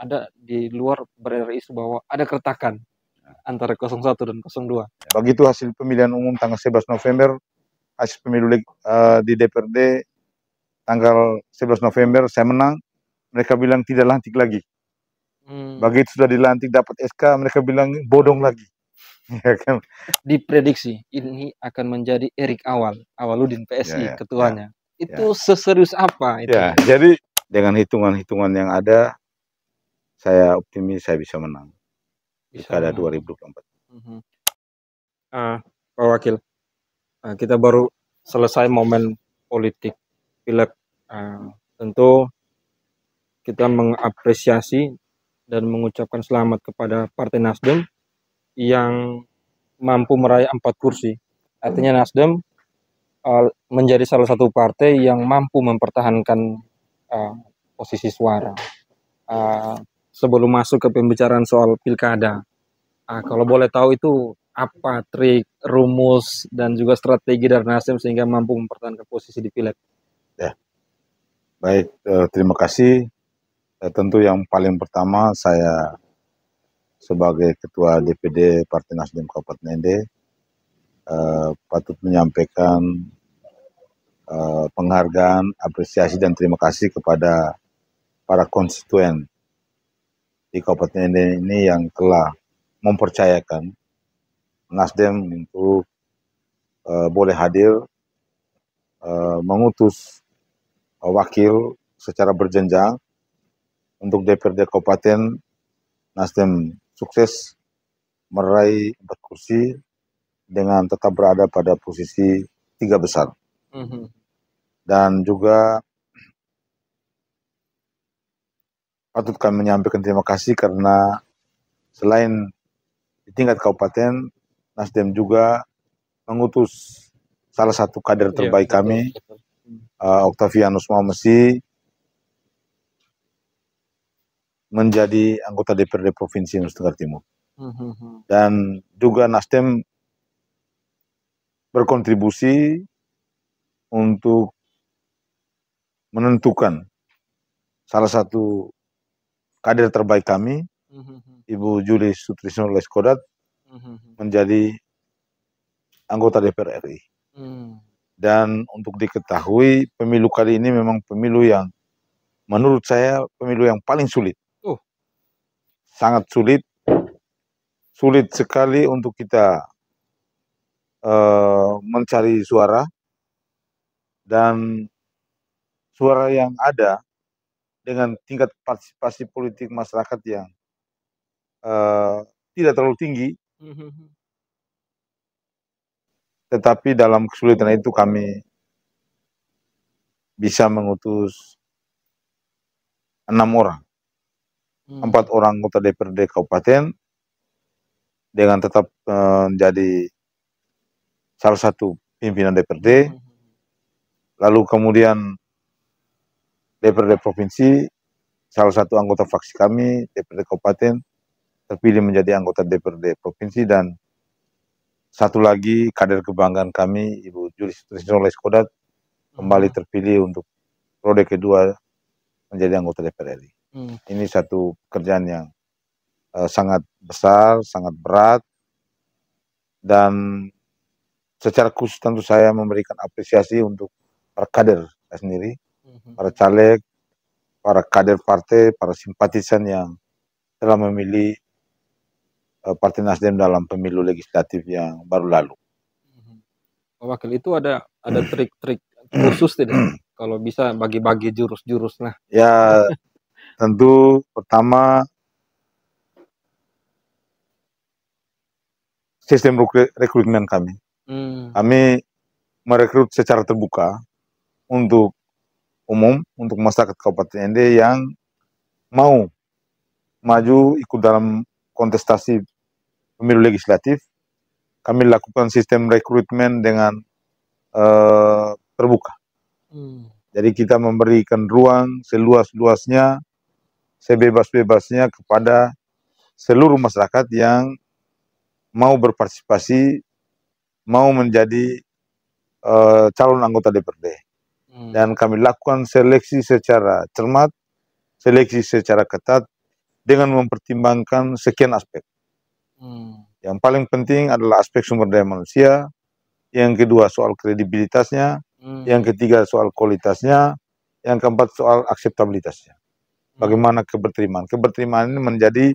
ada di luar beredar isu bahwa ada keretakan antara 01 dan 02. Begitu hasil pemilihan umum tanggal 11 November, hasil pemilu di DPRD tanggal 11 November saya menang, mereka bilang tidak lantik lagi. Begitu sudah dilantik dapat SK, mereka bilang bodong lagi. Ya kan? Diprediksi ini akan menjadi Erik Awaludin PSI ketuanya. Itu seserius apa itu? Ya, jadi dengan hitungan-hitungan yang ada, saya optimis saya bisa menang pilkada 2024. Pak Wakil, kita baru selesai momen politik pileg. Tentu kita mengapresiasi dan mengucapkan selamat kepada Partai Nasdem yang mampu meraih 4 kursi. Artinya Nasdem menjadi salah satu partai yang mampu mempertahankan posisi suara. Sebelum masuk ke pembicaraan soal pilkada, kalau boleh tahu itu apa trik, rumus, dan juga strategi dari Nasdem sehingga mampu mempertahankan posisi di pileg? Ya, baik, terima kasih. Tentu yang paling pertama saya sebagai Ketua DPD Partai Nasdem Kabupaten Ende patut menyampaikan penghargaan, apresiasi dan terima kasih kepada para konstituen di Kabupaten Ende ini yang telah mempercayakan Nasdem untuk boleh hadir mengutus wakil secara berjenjang untuk DPRD Kabupaten. Nasdem sukses meraih 4 kursi dengan tetap berada pada posisi 3 besar. Dan juga patut kami menyampaikan terima kasih karena selain di tingkat kabupaten, Nasdem juga mengutus salah satu kader terbaik kami, Octavianus Mamesi, menjadi anggota DPRD Provinsi Nusa Tenggara Timur. Dan juga Nasdem berkontribusi untuk menentukan salah satu kader terbaik kami, Ibu Juli Sutrisno Leskodat, menjadi anggota DPR RI. Dan untuk diketahui, pemilu kali ini memang pemilu yang menurut saya pemilu yang paling sulit. Sangat sulit, sulit sekali untuk kita mencari suara, dan suara yang ada dengan tingkat partisipasi politik masyarakat yang tidak terlalu tinggi, tetapi dalam kesulitan itu kami bisa mengutus 6 orang, 4 orang anggota DPRD Kabupaten dengan tetap menjadi salah satu pimpinan DPRD, lalu kemudian DPRD Provinsi, salah satu anggota fraksi kami, DPRD Kabupaten, terpilih menjadi anggota DPRD Provinsi, dan satu lagi kader kebanggaan kami, Ibu Juli Sutrisno Leskodat, kembali terpilih untuk periode kedua menjadi anggota DPR RI. Ini satu pekerjaan yang sangat besar, sangat berat, dan secara khusus tentu saya memberikan apresiasi untuk para kader saya sendiri, para caleg, para kader partai, para simpatisan yang telah memilih Partai Nasdem dalam pemilu legislatif yang baru lalu. Pak Wakil, itu ada trik-trik khusus tidak? Kalau bisa bagi-bagi jurus-jurus lah. Ya, tentu pertama sistem rekrutmen kami. Kami merekrut secara terbuka untuk umum, untuk masyarakat Kabupaten Ende yang mau maju ikut dalam kontestasi pemilu legislatif. Kami lakukan sistem rekrutmen dengan terbuka. Jadi kita memberikan ruang seluas-luasnya, sebebas-bebasnya kepada seluruh masyarakat yang mau berpartisipasi, mau menjadi calon anggota DPRD. Dan kami lakukan seleksi secara cermat, seleksi secara ketat, dengan mempertimbangkan sekian aspek. Yang paling penting adalah aspek sumber daya manusia, yang kedua soal kredibilitasnya, yang ketiga soal kualitasnya, yang keempat soal akseptabilitasnya. Bagaimana keberterimaan? Keberterimaan ini menjadi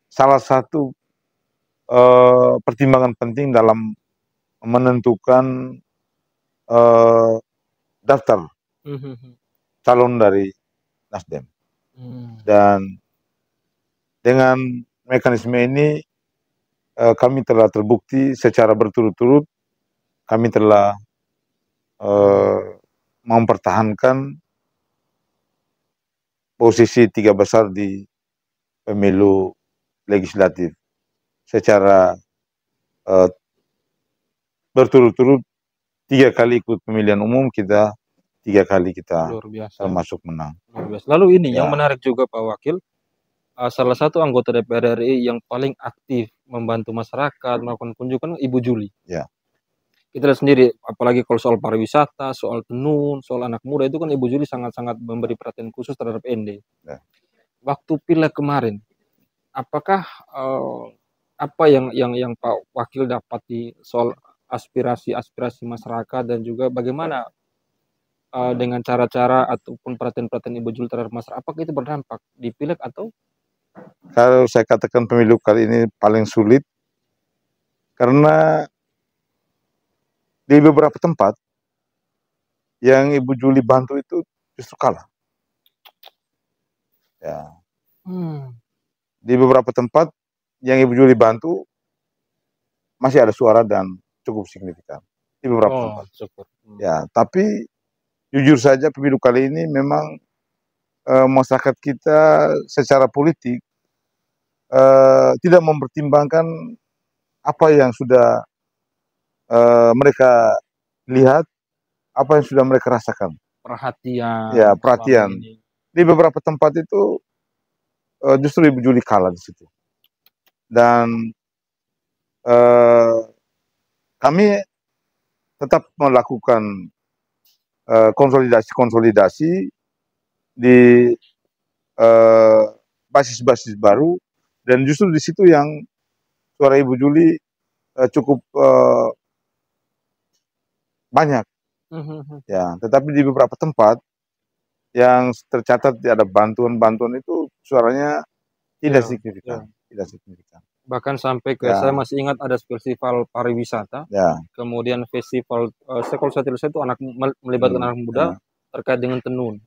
salah satu pertimbangan penting dalam menentukan daftar calon dari Nasdem. Dan dengan mekanisme ini kami telah terbukti secara berturut-turut, kami telah mempertahankan posisi 3 besar di pemilu legislatif secara berturut-turut. 3 kali ikut pemilihan umum, kita 3 kali kita termasuk menang. Luar biasa. Lalu ini yang menarik juga Pak Wakil, salah satu anggota DPR RI yang paling aktif membantu masyarakat melakukan kunjungan Ibu Juli. Ya. Kita lihat sendiri, apalagi kalau soal pariwisata, soal tenun, soal anak muda, itu kan Ibu Juli sangat-sangat memberi perhatian khusus terhadap ND. Ya. Waktu pileg kemarin, apakah apa yang Pak Wakil dapati soal aspirasi masyarakat, dan juga bagaimana dengan cara-cara ataupun perhatian-perhatian Ibu Juli terhadap masyarakat, apakah itu berdampak di pileg atau? Kalau saya katakan pemilu kali ini paling sulit, karena di beberapa tempat yang Ibu Juli bantu itu justru kalah. Ya. Di beberapa tempat yang Ibu Juli bantu masih ada suara dan cukup signifikan di beberapa tempat. Ya, tapi jujur saja pemilu kali ini memang masyarakat kita secara politik tidak mempertimbangkan apa yang sudah mereka lihat, apa yang sudah mereka rasakan. Perhatian. Ya, perhatian. Di beberapa tempat itu justru Ibu Juli kalah di situ. Dan kami tetap melakukan konsolidasi di basis-basis baru, dan justru di situ yang suara Ibu Juli cukup banyak. Ya, tetapi di beberapa tempat yang tercatat ada bantuan-bantuan itu suaranya tidak signifikan, tidak signifikan. Bahkan sampai ke saya masih ingat ada festival pariwisata, kemudian festival kalau saya tidak salah itu melibatkan anak muda terkait dengan tenun.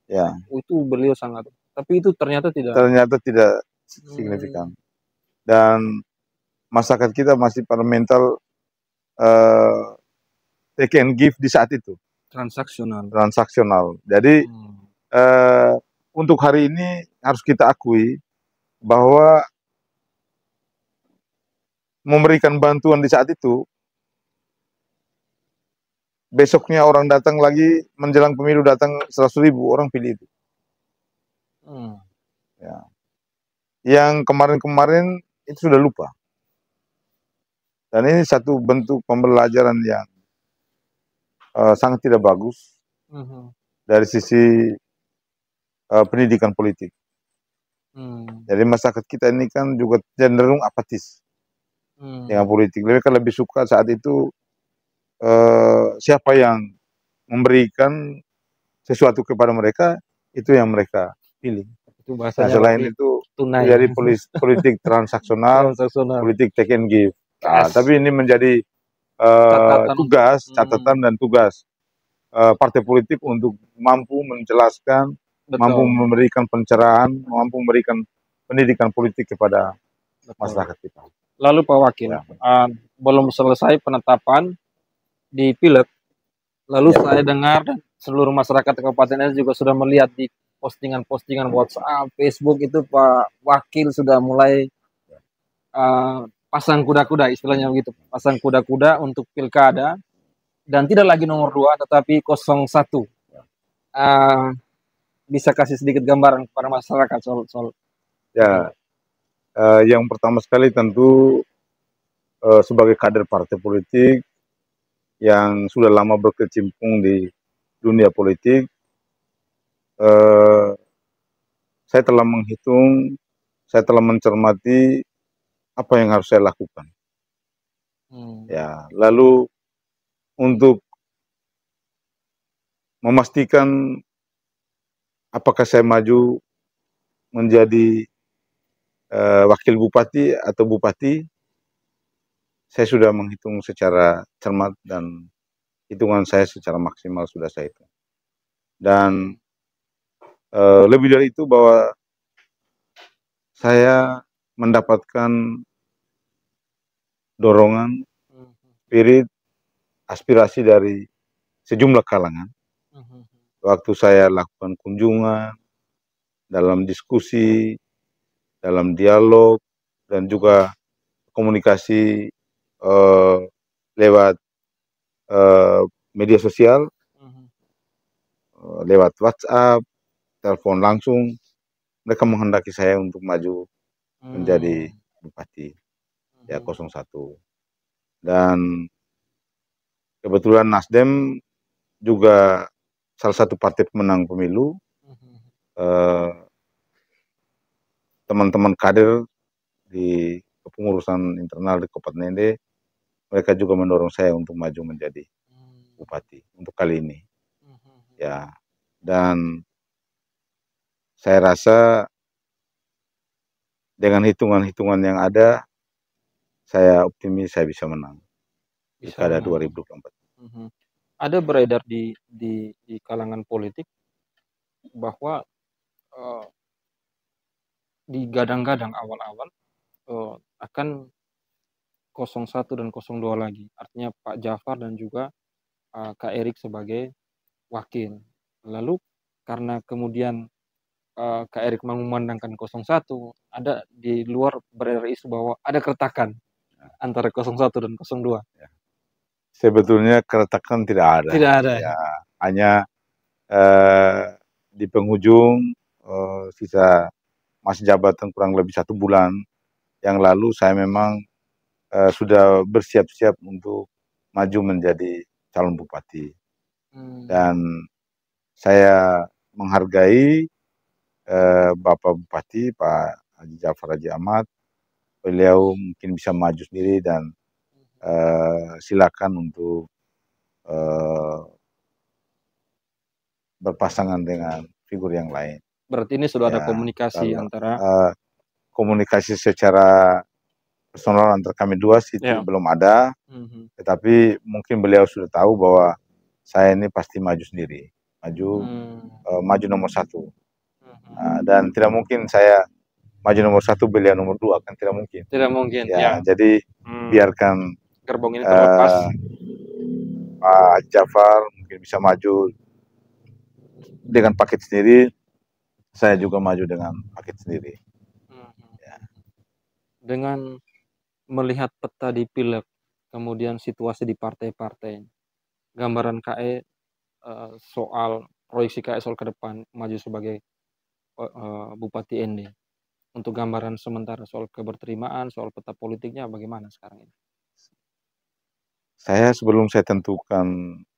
Itu beliau sangat, tapi itu ternyata tidak signifikan. Dan masyarakat kita masih pada mental take and give di saat itu. Transaksional. Jadi untuk hari ini harus kita akui bahwa memberikan bantuan di saat itu, besoknya orang datang lagi, menjelang pemilu datang 100.000 orang pilih itu. Ya. Yang kemarin-kemarin itu sudah lupa. Dan ini satu bentuk pembelajaran yang sangat tidak bagus dari sisi pendidikan politik. Jadi masyarakat kita ini kan juga cenderung apatis dengan politik. Mereka lebih suka saat itu siapa yang memberikan sesuatu kepada mereka, itu yang mereka pilih. Itu bahasanya selain itu tunai. Jadi politik transaksional, politik take and give. Tapi ini menjadi tugas, catatan dan tugas partai politik untuk mampu menjelaskan, mampu memberikan pencerahan, mampu memberikan pendidikan politik kepada masyarakat kita. Lalu Pak Wakil, belum selesai penetapan di pileg, lalu saya dengar dan seluruh masyarakat Kabupaten juga sudah melihat di postingan-postingan WhatsApp, Facebook itu Pak Wakil sudah mulai pasang kuda-kuda, istilahnya begitu, pasang kuda-kuda untuk pilkada, dan tidak lagi nomor 2 tetapi 01. Bisa kasih sedikit gambaran kepada masyarakat soal ya. Yang pertama sekali tentu sebagai kader partai politik yang sudah lama berkecimpung di dunia politik, saya telah menghitung saya telah mencermati apa yang harus saya lakukan. Ya, lalu untuk memastikan apakah saya maju menjadi wakil bupati atau bupati, saya sudah menghitung secara cermat dan hitungan saya secara maksimal sudah saya hitung. Dan lebih dari itu bahwa saya mendapatkan dorongan, spirit, aspirasi dari sejumlah kalangan. Waktu saya lakukan kunjungan, dalam diskusi, dalam dialog, dan juga komunikasi lewat media sosial, lewat WhatsApp, telepon langsung, mereka menghendaki saya untuk maju menjadi bupati ya 01. Dan kebetulan Nasdem juga salah satu partai pemenang pemilu. Teman-teman kader di kepengurusan internal di Kabupaten Nende, mereka juga mendorong saya untuk maju menjadi bupati untuk kali ini. Ya, dan saya rasa dengan hitungan-hitungan yang ada, saya optimis saya bisa menang di Pilkada 2024. Ada beredar di kalangan politik bahwa digadang-gadang awal-awal akan 01 dan 02 lagi, artinya Pak Jafar dan juga Kak Erik sebagai wakil. Lalu karena kemudian Kak Erik mengumandangkan 01, ada di luar beredar isu bahwa ada keretakan antara 01 dan 02. Ya. Sebetulnya keretakan tidak ada. Tidak ada. Ya, hanya di penghujung sisa masa jabatan kurang lebih 1 bulan yang lalu saya memang sudah bersiap-siap untuk maju menjadi calon bupati. Dan saya menghargai Bapak Bupati Pak Haji Jafar Haji Ahmad. Beliau mungkin bisa maju sendiri dan silakan untuk berpasangan dengan figur yang lain. Berarti ini sudah ada Ya, komunikasi kalau, antara komunikasi secara personal antara kami dua sih belum ada, tetapi mungkin beliau sudah tahu bahwa saya ini pasti maju sendiri, maju nomor 1. Dan tidak mungkin saya maju nomor 1 beliau nomor 2, kan tidak mungkin. Tidak mungkin. Ya, jadi biarkan gerbong ini terlepas. Pak Jafar mungkin bisa maju dengan paket sendiri, saya juga maju dengan paket sendiri. Ya. Dengan melihat peta di Pileg, kemudian situasi di partai-partai, gambaran KE soal proyeksi KE soal ke depan maju sebagai Bupati ND. Untuk gambaran sementara soal keberterimaan, soal peta politiknya bagaimana sekarang ini? Saya sebelum saya tentukan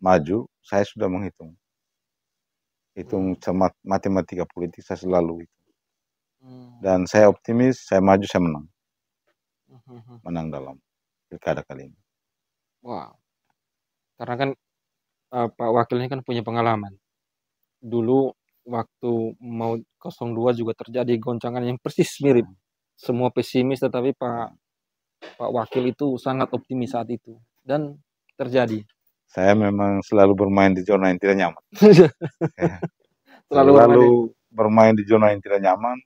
maju, saya sudah menghitung. Hitung matematika politik saya selalu itu. Dan saya optimis, saya maju, saya menang. Menang dalam pilkada kali ini. Wow. Karena kan Pak Wakil ini kan punya pengalaman. Dulu waktu mau 02 juga terjadi goncangan yang persis mirip. Semua pesimis, tetapi Pak Wakil itu sangat optimis saat itu. Dan terjadi. Saya memang selalu bermain di zona yang tidak nyaman. Selalu bermain di zona yang tidak nyaman,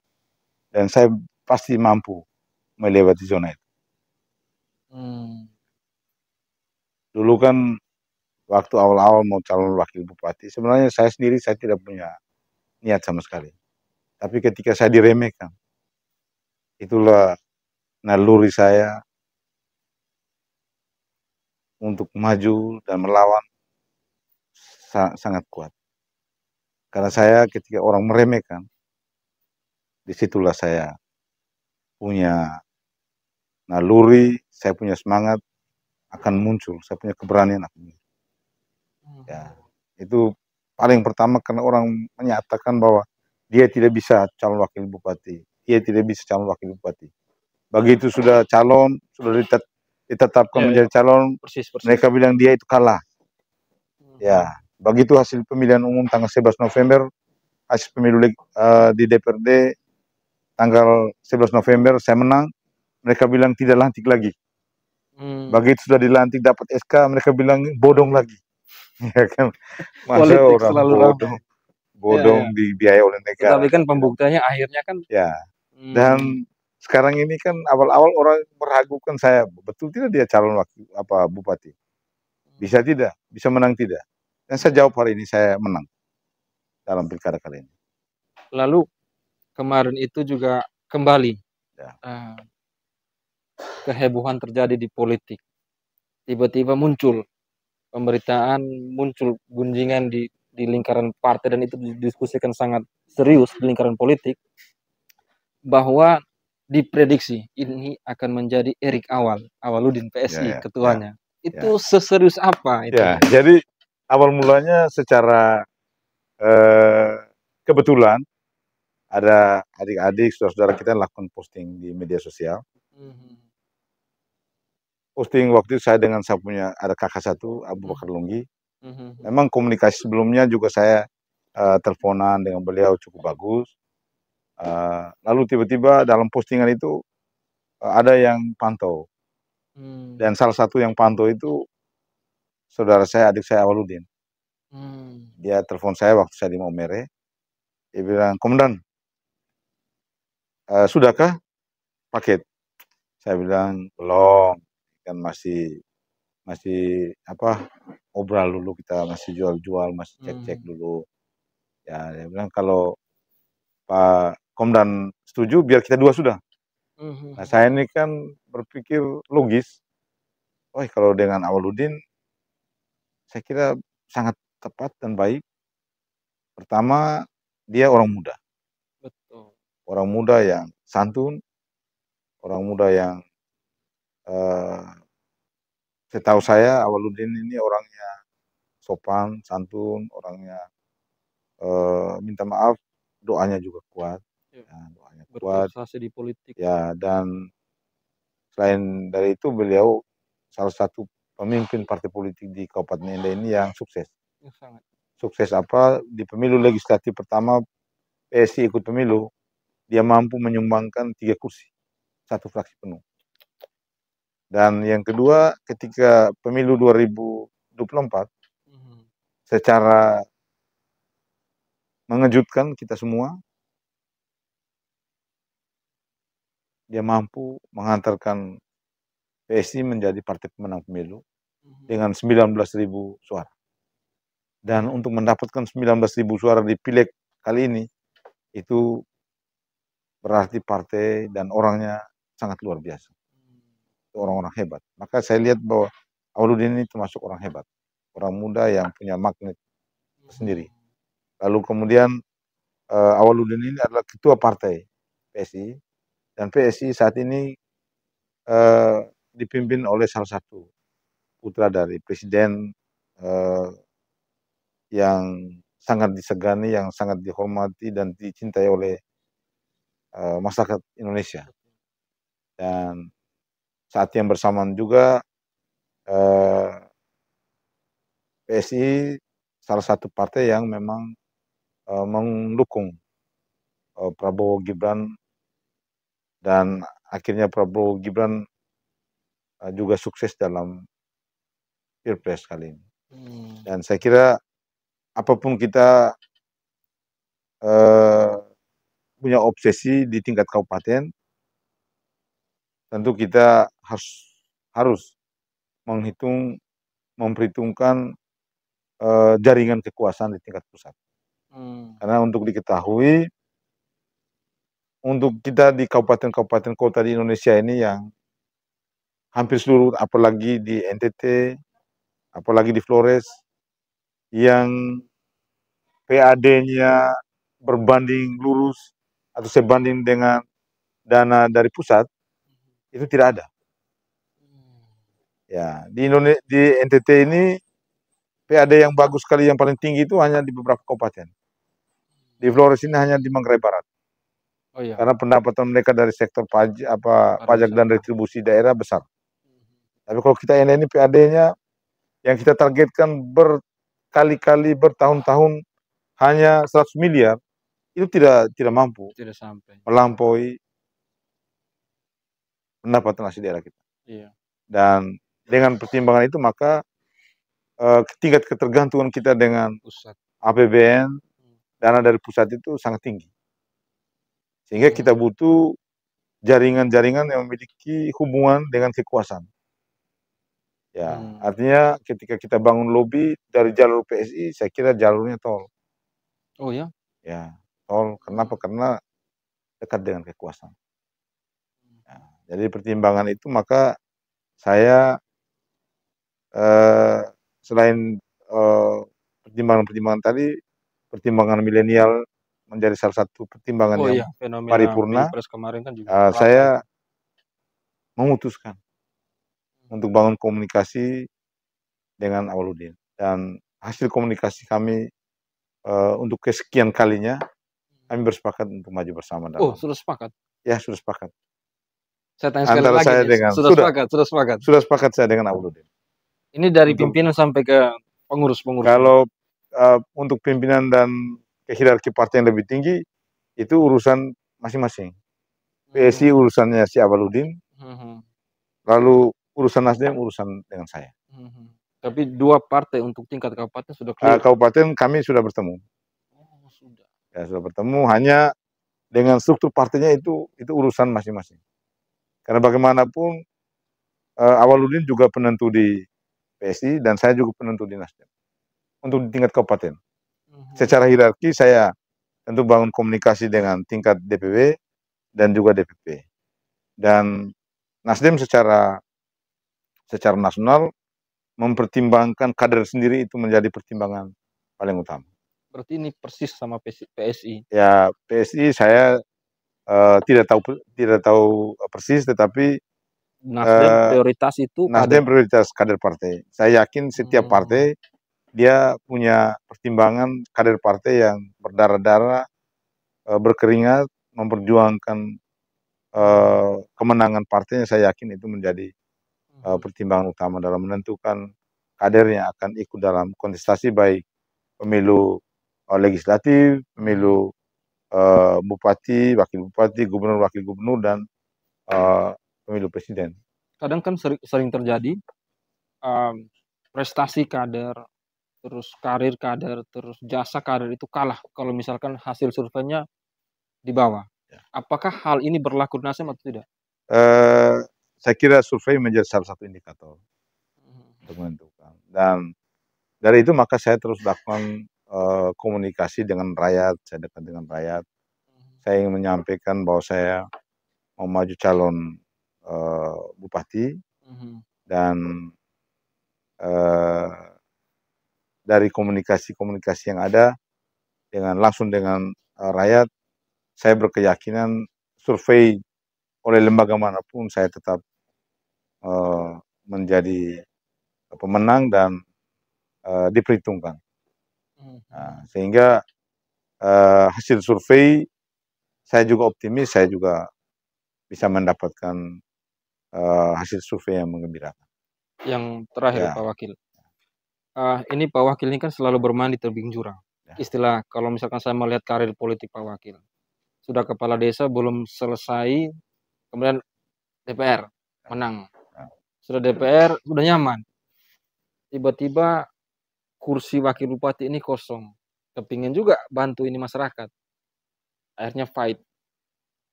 dan saya pasti mampu melewati zona itu. Dulu kan waktu awal-awal mau calon wakil bupati, sebenarnya saya sendiri saya tidak punya niat sama sekali. Tapi ketika saya diremehkan, itulah naluri saya untuk maju dan melawan sangat kuat. Karena saya ketika orang meremehkan, disitulah saya punya naluri, saya punya semangat akan muncul, saya punya keberanian akan muncul. Ya, itu paling pertama karena orang menyatakan bahwa dia tidak bisa calon wakil bupati ia tidak bisa calon wakil bupati. Begitu sudah calon, sudah ditetapkan menjadi calon, persis. mereka bilang dia itu kalah. Ya, begitu hasil pemilihan umum tanggal 11 November, hasil pemilu di DPRD tanggal 11 November saya menang, mereka bilang tidak lantik lagi. Begitu sudah dilantik dapat SK, mereka bilang bodong lagi. Ya kan, masa Politik orang selalu bodong dibiayai oleh negara. Tapi kan pembuktiannya akhirnya kan. Ya, dan sekarang ini kan awal-awal orang meragukan saya, betul tidak dia calon wakil bupati? Bisa tidak? Bisa menang tidak? Dan saya jawab hari ini saya menang dalam pilkada kali ini. Lalu kemarin itu juga kembali kehebohan terjadi di politik. Tiba-tiba muncul pemberitaan, muncul gunjingan di lingkaran partai, dan itu didiskusikan sangat serius di lingkaran politik, bahwa diprediksi ini akan menjadi Erik Awaludin PSI ketuanya. Itu seserius apa itu? Ya, jadi awal mulanya secara kebetulan ada adik-adik, saudara-saudara kita lakukan posting di media sosial. Posting waktu itu saya dengan saya punya ada kakak satu, Abu Bakar Lunggi. Memang komunikasi sebelumnya juga saya teleponan dengan beliau cukup bagus. Lalu tiba-tiba dalam postingan itu ada yang pantau. Dan salah satu yang pantau itu saudara saya, adik saya Awaludin. Dia telepon saya waktu saya di Maumere. Dia bilang, "Komandan, sudahkah paket?" Saya bilang, "Belum, kan masih obrol dulu, kita masih jual-jual, masih cek-cek dulu." Ya, dia bilang, "Kalau Pak Komandan setuju, biar kita dua sudah." Nah, saya ini kan berpikir logis. Oh, kalau dengan Awaludin, saya kira sangat tepat dan baik. Pertama, dia orang muda. Betul. Orang muda yang santun, orang muda yang setahu saya Awaludin ini orangnya sopan, santun, orangnya minta maaf, doanya juga kuat. Ya, doanya kuat. Berprestasi di politik. Ya, dan selain dari itu beliau salah satu pemimpin partai politik di Kabupaten Ende ini yang sukses. Sukses apa? Di pemilu legislatif pertama PSI ikut pemilu, dia mampu menyumbangkan 3 kursi, 1 fraksi penuh. Dan yang kedua, ketika pemilu 2024, secara mengejutkan kita semua, dia mampu menghantarkan PSI menjadi partai pemenang pemilu dengan 19.000 suara. Dan untuk mendapatkan 19.000 suara di pileg kali ini, itu berarti partai dan orangnya sangat luar biasa. Orang-orang hebat. Maka saya lihat bahwa Awaludin ini termasuk orang hebat. Orang muda yang punya magnet sendiri. Lalu kemudian Awaludin ini adalah ketua partai PSI. Dan PSI saat ini dipimpin oleh salah satu putra dari presiden yang sangat disegani, yang sangat dihormati dan dicintai oleh masyarakat Indonesia. Dan saat yang bersamaan juga PSI salah satu partai yang memang mendukung Prabowo Gibran, dan akhirnya Prabowo Gibran juga sukses dalam Pilpres kali ini. Dan saya kira apapun kita punya obsesi di tingkat kabupaten, tentu kita harus memperhitungkan jaringan kekuasaan di tingkat pusat. Karena untuk diketahui, untuk kita di kabupaten-kabupaten kota di Indonesia ini yang hampir seluruh, apalagi di NTT, apalagi di Flores, yang PAD-nya berbanding lurus atau sebanding dengan dana dari pusat, itu tidak ada. Ya, di NTT ini PAD yang bagus sekali, yang paling tinggi itu hanya di beberapa kabupaten. Di Flores ini hanya di Manggarai Barat. Oh iya, karena pendapatan mereka dari sektor pajak dan pariwisata. retribusi daerah besar. Tapi kalau kita ini PAD-nya yang kita targetkan berkali-kali bertahun-tahun hanya 100 miliar, itu tidak mampu Tidak sampai. melampaui pendapatan asli daerah kita. Iya. Dan dengan pertimbangan itu maka tingkat ketergantungan kita dengan Pusat. APBN, dana dari pusat itu sangat tinggi. Sehingga kita butuh jaringan-jaringan yang memiliki hubungan dengan kekuasaan. Ya, artinya ketika kita bangun lobby dari jalur PSI, saya kira jalurnya tol. Oh ya? Ya, tol. Kenapa? Karena dekat dengan kekuasaan. Ya, jadi pertimbangan itu maka saya selain pertimbangan-pertimbangan tadi, pertimbangan milenial menjadi salah satu pertimbangan Oh yang iya, fenomena paripurna. Pilpres kemarin kan juga ramai. Saya memutuskan untuk bangun komunikasi dengan Awaludin, dan hasil komunikasi kami untuk kesekian kalinya kami bersepakat untuk maju bersama Oh, dalam. sudah sepakat? Ya, sudah sepakat. Saya tanya sekali Antara lagi saya nih, dengan sudah sepakat? Sudah sepakat saya dengan Awaludin. Ini dari Untuk pimpinan sampai ke pengurus-pengurus. kalau untuk pimpinan dan ke hierarki partai yang lebih tinggi itu urusan masing-masing. PSI urusannya si Awaludin, lalu urusan Nasdem urusan dengan saya. Tapi 2 partai untuk tingkat kabupaten sudah clear? Kabupaten kami sudah bertemu. Oh, sudah. Ya, sudah bertemu, hanya dengan struktur partainya itu urusan masing-masing. Karena bagaimanapun Awaludin juga penentu di PSI dan saya juga penentu di Nasdem untuk di tingkat kabupaten. Secara hierarki saya tentu bangun komunikasi dengan tingkat DPW dan juga DPP. Dan Nasdem secara nasional mempertimbangkan kader sendiri itu menjadi pertimbangan paling utama. Berarti ini persis sama PSI? Ya, PSI saya tidak tahu persis, tetapi Nasdem prioritas itu Nasdem kader? prioritas kader partai. Saya yakin setiap partai dia punya pertimbangan kader partai yang berdarah-darah, berkeringat, memperjuangkan kemenangan partainya. Saya yakin itu menjadi pertimbangan utama dalam menentukan kader yang akan ikut dalam kontestasi baik pemilu legislatif, pemilu bupati, wakil bupati, gubernur, wakil gubernur, dan pemilu presiden. Kadang kan sering terjadi prestasi kader, terus karir kader, terus jasa kader itu kalah kalau misalkan hasil surveinya di bawah. Apakah hal ini berlaku di Nasdem atau tidak? Saya kira survei menjadi salah satu indikator untuk menentukan. Dan dari itu maka saya terus lakukan komunikasi dengan rakyat, saya dekat dengan rakyat. Saya ingin menyampaikan bahwa saya mau maju calon bupati, dan dari komunikasi yang ada langsung dengan rakyat, saya berkeyakinan survei oleh lembaga manapun saya tetap menjadi pemenang dan diperhitungkan. Sehingga hasil survei saya juga optimis, saya juga bisa mendapatkan hasil survei yang menggembirakan. Yang terakhir, Pak Wakil, ini Pak Wakil ini kan selalu bermain di tebing jurang. Istilah kalau misalkan saya melihat karir politik Pak Wakil, sudah kepala desa belum selesai, kemudian DPR menang, sudah DPR sudah nyaman, tiba-tiba kursi wakil bupati ini kosong, kepingin juga bantu ini masyarakat, akhirnya fight,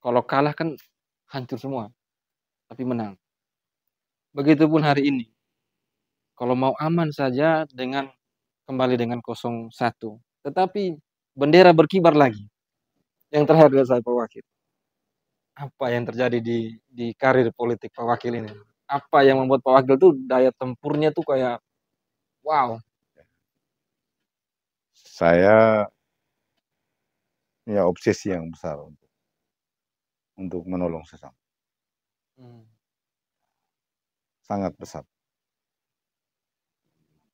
kalau kalah kan hancur semua, tapi menang. Begitupun hari ini, kalau mau aman saja dengan kembali dengan 01, tetapi bendera berkibar lagi. Yang terakhir dari saya Pak Wakil, apa yang terjadi di karir politik Pak Wakil ini? Apa yang membuat Pak Wakil tuh daya tempurnya tuh kayak wow? Saya punya obsesi yang besar untuk menolong sesama. Sangat besar.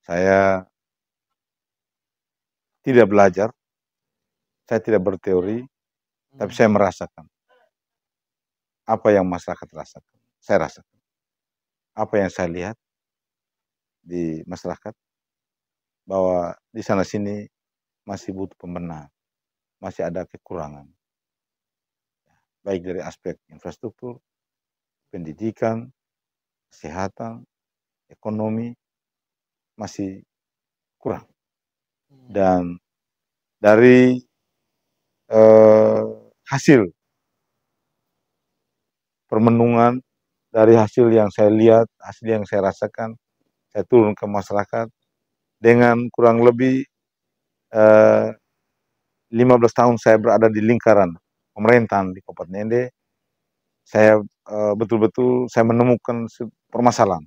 Saya tidak belajar, saya tidak berteori, Tapi saya merasakan apa yang masyarakat rasakan. Saya rasakan. Apa yang saya lihat di masyarakat, bahwa di sana sini masih butuh pembenahan, masih ada kekurangan. Baik dari aspek infrastruktur, pendidikan, kesehatan, ekonomi, masih kurang. Dan dari hasil permenungan, dari hasil yang saya lihat, hasil yang saya rasakan, saya turun ke masyarakat dengan kurang lebih 15 tahun saya berada di lingkaran pemerintahan di Kabupaten Ende. Saya betul-betul saya menemukan permasalahan.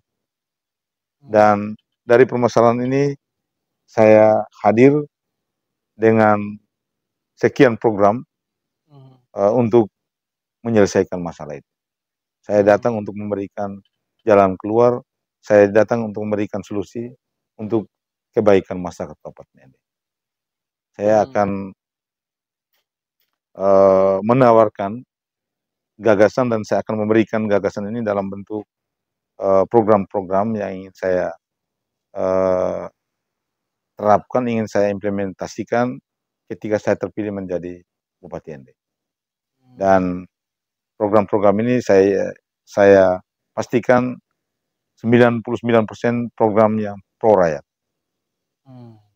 Dan dari permasalahan ini saya hadir dengan sekian program untuk menyelesaikan masalah itu. Saya datang untuk memberikan jalan keluar, saya datang untuk memberikan solusi untuk kebaikan masyarakat Kabupaten Ende. Saya akan menawarkan gagasan dan saya akan memberikan gagasan ini dalam bentuk program-program yang ingin saya terapkan, ingin saya implementasikan ketika saya terpilih menjadi Bupati Ende. Dan program-program ini saya pastikan 99% program yang pro rakyat.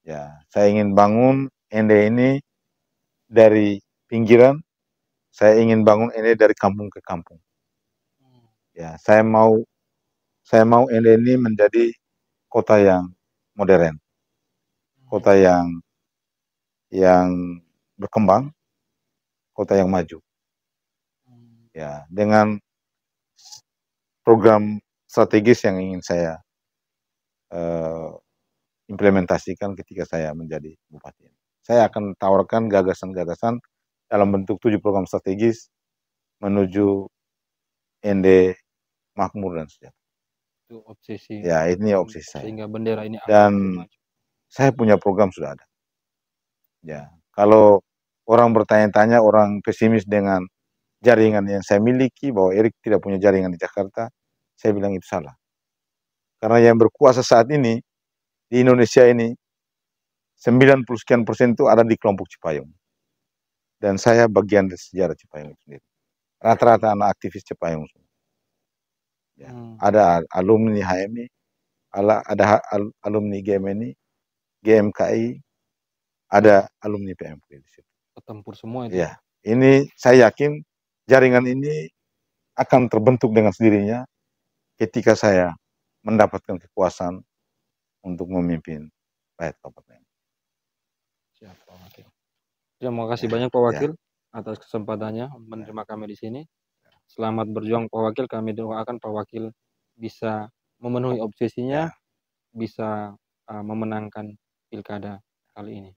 Ya, saya ingin bangun Ende ini dari pinggiran, saya ingin bangun Ende dari kampung ke kampung. Ya, saya mau Ende ini menjadi kota yang modern, kota yang berkembang, kota yang maju. Ya, dengan program strategis yang ingin saya implementasikan ketika saya menjadi bupati. Saya akan tawarkan gagasan-gagasan dalam bentuk 7 program strategis menuju Ende makmur dan sejahtera. Itu obsesi. Ya, ini obsesi saya. Sehingga bendera ini dan saya punya program sudah ada. Ya, kalau orang bertanya-tanya, orang pesimis dengan jaringan yang saya miliki, bahwa Erik tidak punya jaringan di Jakarta, saya bilang itu salah. Karena yang berkuasa saat ini di Indonesia ini 90 sekian persen itu ada di kelompok Cipayung. Dan saya bagian dari sejarah Cipayung itu sendiri. Rata-rata anak aktivis Cipayung. Ya, ada alumni HMI, ada alumni GMNI, GMKI, ada alumni PMP di situ. Petempur semua itu. Ya, ini saya yakin jaringan ini akan terbentuk dengan sendirinya ketika saya mendapatkan kekuasaan untuk memimpin rakyat Kabupaten. Siap, Pak Wakil. Terima kasih banyak Pak Wakil atas kesempatannya menerima kami di sini. Selamat berjuang Pak Wakil. Kami doakan Pak Wakil bisa memenuhi obsesinya, bisa memenangkan pilkada kali ini.